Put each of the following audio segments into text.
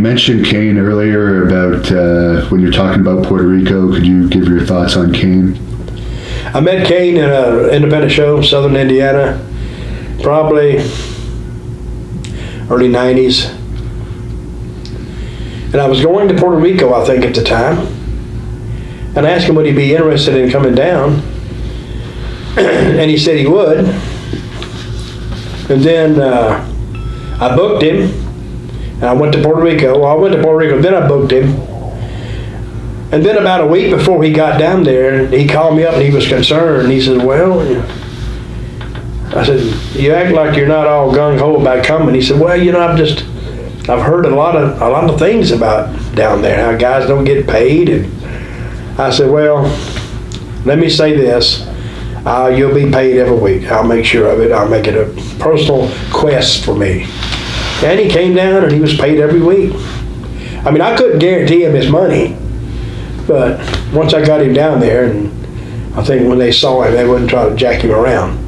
mentioned Kane earlier about when you're talking about Puerto Rico. Could you give your thoughts on Kane? I met Kane in an independent show in Southern Indiana, probably early 90s. And I was going to Puerto Rico, I think, at the time. And I asked him would he be interested in coming down. And he said he would. And then I booked him. And I went to Puerto Rico. Well, I went to Puerto Rico, then I booked him. And then about a week before he got down there, he called me up and he was concerned. He said, well, I said, you act like you're not all gung-ho about coming. He said, well, I've heard a lot of things about down there, how guys don't get paid. And I said, well, let me say this. You'll be paid every week. I'll make sure of it. I'll make it a personal quest for me. And he came down and he was paid every week. I mean, I couldn't guarantee him his money, but once I got him down there, and I think when they saw him, they wouldn't try to jack him around.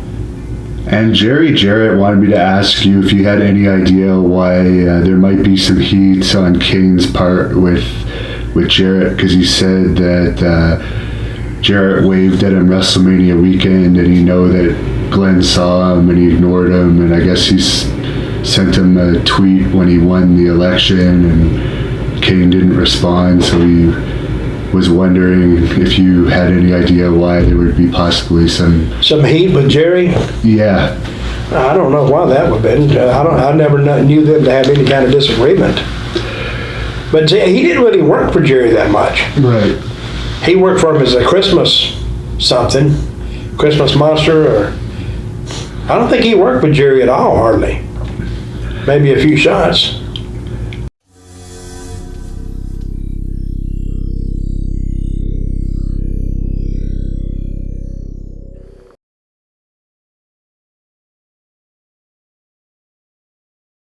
And Jerry Jarrett wanted me to ask you if you had any idea why there might be some heat on Kane's part with Jarrett, because he said that Jarrett waved at him WrestleMania weekend, and he know that Glenn saw him and he ignored him, and I guess he's sent him a tweet when he won the election, and Kane didn't respond, so he was wondering if you had any idea why there would be possibly some heat with Jerry? Yeah. I don't know why that would have been. I never knew them to have any kind of disagreement. But he didn't really work for Jerry that much. Right. He worked for him as a Christmas monster, or I don't think he worked with Jerry at all, hardly. Maybe a few shots.